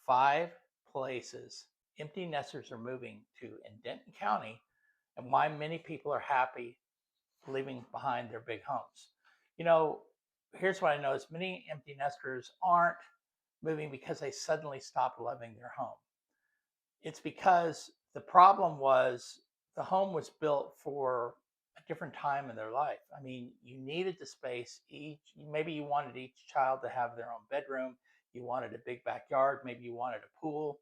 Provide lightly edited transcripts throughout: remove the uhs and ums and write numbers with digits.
5 places empty nesters are moving to in Denton County and why many people are happy leaving behind their big homes. You know, here's what I noticed: many empty nesters aren't moving because they suddenly stopped loving their home. It's because the problem was the home was built for a different time in their life. I mean, you needed the space. Maybe you wanted each child to have their own bedroom. You wanted a big backyard. Maybe you wanted a pool.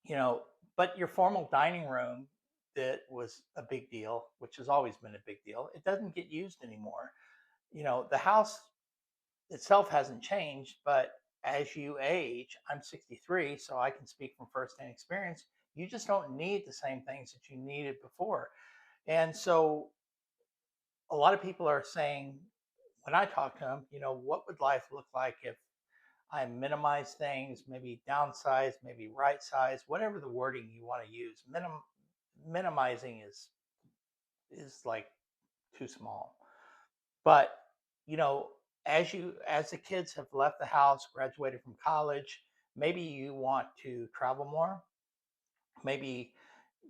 You know, but your formal dining room that was a big deal, which has always been a big deal, it doesn't get used anymore. You know, the house itself hasn't changed, but as you age, I'm 63, so I can speak from firsthand experience. You just don't need the same things that you needed before. And so a lot of people are saying, when I talk to them, you know, what would life look like if I minimize things, maybe downsize, maybe right size, whatever the wording you want to use. Minimizing is like too small. But you know, as the kids have left the house, graduated from college, maybe you want to travel more. Maybe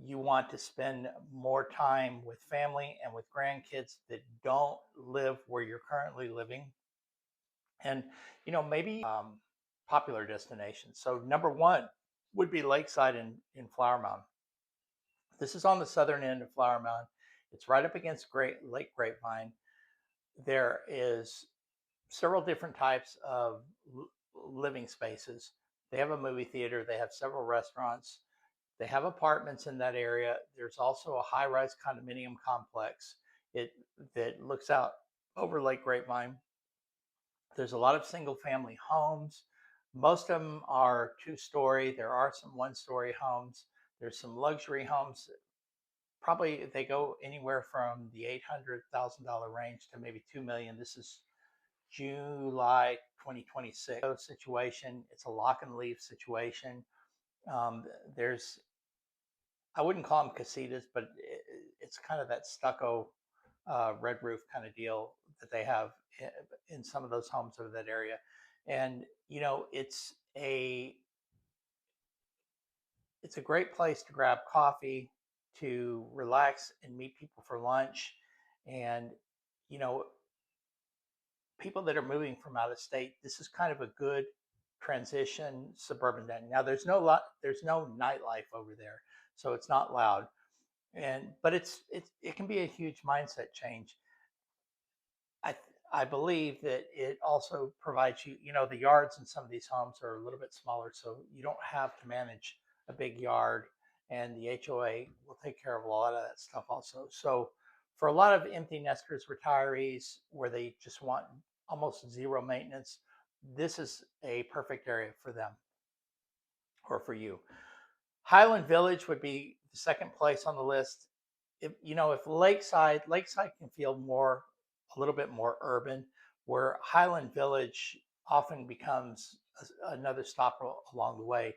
you want to spend more time with family and with grandkids that don't live where you're currently living. And you know, maybe popular destinations. So number one would be Lakeside in Flower Mound. This is on the southern end of Flower Mound. It's right up against Lake Grapevine. There is several different types of living spaces. They have a movie theater. They have several restaurants. They have apartments in that area. There's also a high-rise condominium complex it that looks out over Lake Grapevine. There's a lot of single-family homes. Most of them are two-story. There are some one-story homes. There's some luxury homes. Probably they go anywhere from the $800,000 range to maybe 2 million. This is July 2026 situation. It's a lock and leave situation. There's, I wouldn't call them casitas, but it's kind of that stucco red roof kind of deal that they have in some of those homes over that area. And you know, it's a great place to grab coffee, to relax and meet people for lunch. And you know, people that are moving from out of state, this is kind of a good transition suburban dining. Now there's no nightlife over there, so it's not loud. And but it can be a huge mindset change. I I believe that it also provides you, you know, the yards in some of these homes are a little bit smaller, so you don't have to manage a big yard, and the HOA will take care of a lot of that stuff also. So for a lot of empty nesters, retirees, where they just want almost zero maintenance, this is a perfect area for them or for you. Highland Village would be the second place on the list. If you know, if Lakeside can feel more, a little bit more urban, where Highland Village often becomes another stop along the way.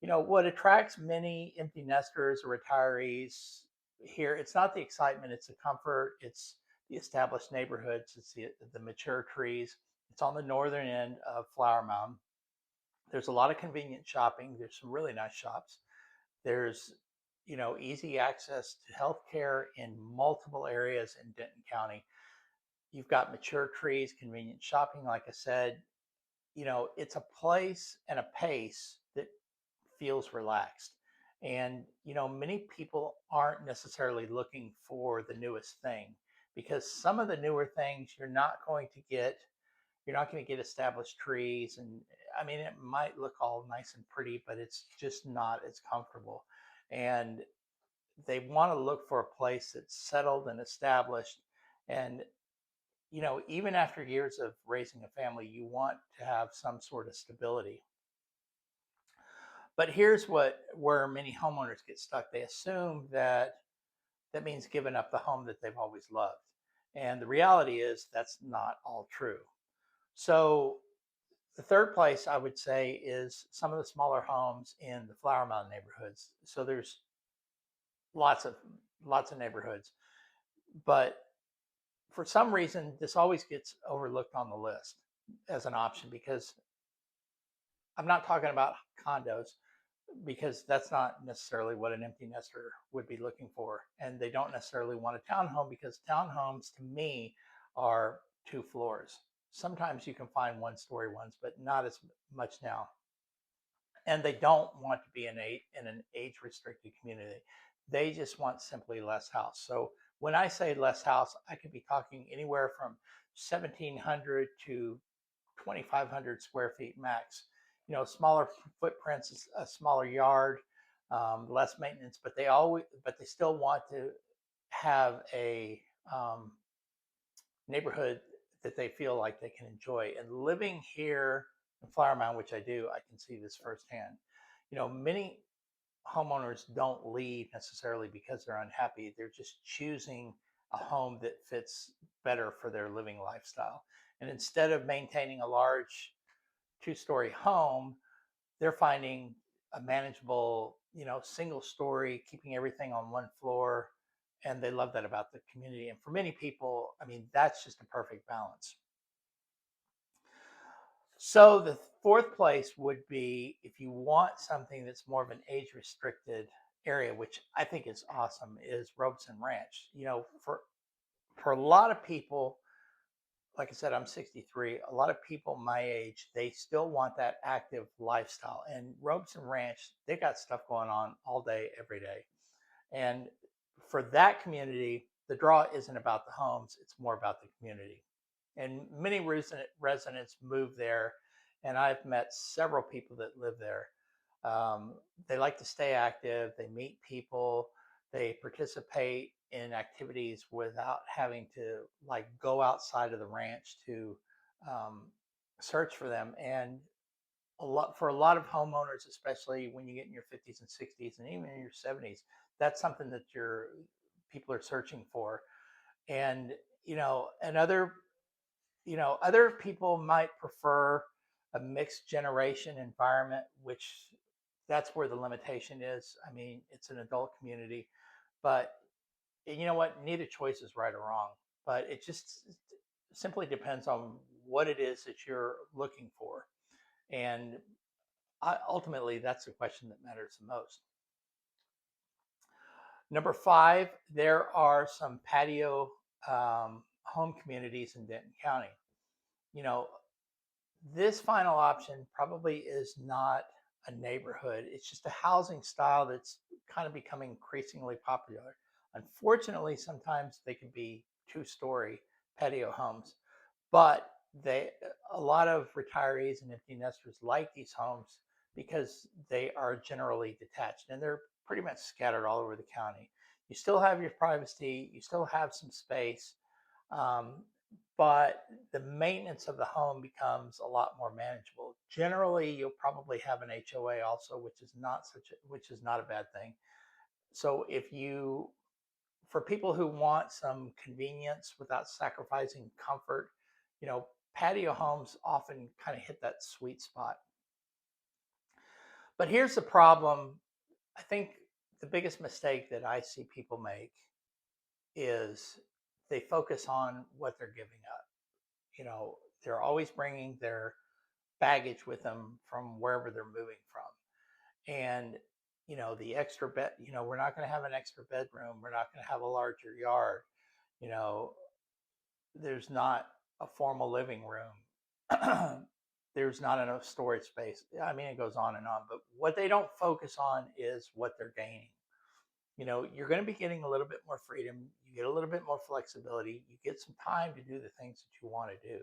You know, what attracts many empty nesters or retirees here, it's not the excitement, it's the comfort, it's the established neighborhoods, it's the mature trees. It's on the northern end of Flower Mound. There's a lot of convenient shopping. There's some really nice shops. There's, you know, easy access to healthcare in multiple areas in Denton County. You've got mature trees, convenient shopping, like I said. You know, it's a place and a pace that feels relaxed. And, you know, many people aren't necessarily looking for the newest thing, because some of the newer things you're not going to get established trees. And I mean, it might look all nice and pretty, but it's just not as comfortable. And they want to look for a place that's settled and established. And, you know, even after years of raising a family, you want to have some sort of stability. But here's where many homeowners get stuck. They assume that that means giving up the home that they've always loved. And the reality is that's not all true. So the third place I would say is some of the smaller homes in the Flower Mound neighborhoods. So there's lots of lots of neighborhoods, but for some reason this always gets overlooked on the list as an option, because I'm not talking about condos because that's not necessarily what an empty nester would be looking for. And they don't necessarily want a townhome because townhomes to me are 2 floors. Sometimes you can find 1-story ones, but not as much now. And they don't want to be in an age restricted community. They just want simply less house. So when I say less house, I could be talking anywhere from 1,700 to 2,500 square feet max. Smaller footprints, a smaller yard, less maintenance, but they still want to have a neighborhood that they feel like they can enjoy. And living here in Flower Mound, which I do, I can see this firsthand. Many homeowners don't leave necessarily because they're unhappy. They're just choosing a home that fits better for their living lifestyle. And instead of maintaining a large 2-story home, they're finding a manageable, single story, keeping everything on 1 floor. And they love that about the community. And for many people, I mean, that's just a perfect balance. So the fourth place would be if you want something that's more of an age restricted area, which I think is awesome, is Robson Ranch. For a lot of people, like I said, I'm 63. A lot of people my age, they still want that active lifestyle. And Robson Ranch, they got stuff going on all day, every day. And for that community, the draw isn't about the homes, it's more about the community. And many residents move there, and I've met several people that live there. They like to stay active, they meet people, they participate in activities without having to like go outside of the ranch to search for them. And for a lot of homeowners, especially when you get in your 50s and 60s and even in your 70s, that's something that your people are searching for. And and other people might prefer a mixed generation environment, which that's where the limitation is. I mean, it's an adult community, but you know what? Neither choice is right or wrong, but it just simply depends on what it is that you're looking for. And ultimately, that's the question that matters the most. Number 5, there are some patio home communities in Denton County. You know, this final option probably is not a neighborhood. It's just a housing style that's kind of becoming increasingly popular. Unfortunately, sometimes they can be 2-story patio homes, but a lot of retirees and empty nesters like these homes because they are generally detached and they're pretty much scattered all over the county. You still have your privacy, you still have some space, um, but the maintenance of the home becomes a lot more manageable. Generally, you'll probably have an HOA also, which is not a bad thing. So for people who want some convenience without sacrificing comfort, you know, patio homes often kind of hit that sweet spot. But here's the problem. I think the biggest mistake that I see people make is they focus on what they're giving up. They're always bringing their baggage with them from wherever they're moving from. And, the extra bed, we're not going to have an extra bedroom. We're not going to have a larger yard. You know, there's not a formal living room. There's not enough storage space. I mean, it goes on and on. But what they don't focus on is what they're gaining. You're going to be getting a little bit more freedom. You get a little bit more flexibility. You get some time to do the things that you want to do.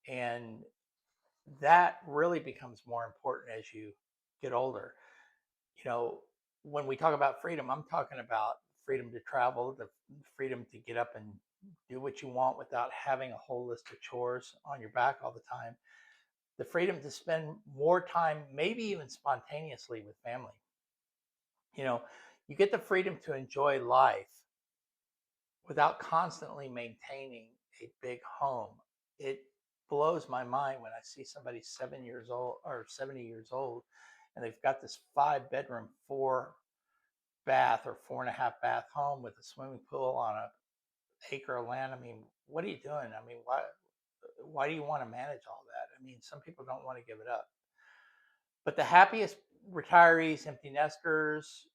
And that really becomes more important as you get older. You know, when we talk about freedom, I'm talking about freedom to travel, the freedom to get up and do what you want without having a whole list of chores on your back all the time. The freedom to spend more time, maybe even spontaneously with family. You know, you get the freedom to enjoy life without constantly maintaining a big home. It blows my mind when I see somebody 7 years old or 70 years old and they've got this 5-bedroom, 4-bath or 4.5-bath home with a swimming pool on a acre of land. I mean, what are you doing? I mean, why do you want to manage all that? I mean, some people don't want to give it up. But the happiest retirees, empty nesters,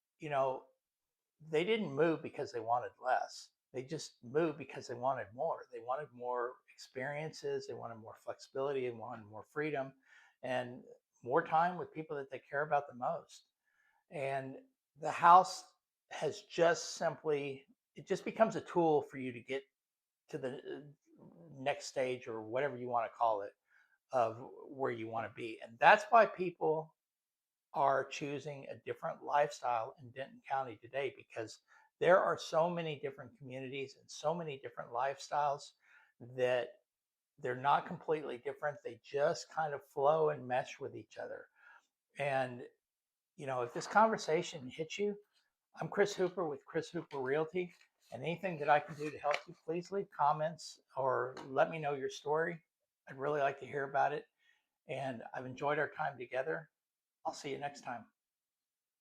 they didn't move because they wanted less. They just moved because they wanted more. They wanted more experiences, they wanted more flexibility, they wanted more freedom, and more time with people that they care about the most. And the house has just simply, it just becomes a tool for you to get to the next stage, or whatever you want to call it, of where you want to be. And that's why people are choosing a different lifestyle in Denton County today, because there are so many different communities and so many different lifestyles that they're not completely different. They just kind of flow and mesh with each other. And, if this conversation hits you, I'm Chris Hooper with Chris Hooper Realty. And anything that I can do to help you, please leave comments or let me know your story. I'd really like to hear about it. And I've enjoyed our time together. I'll see you next time.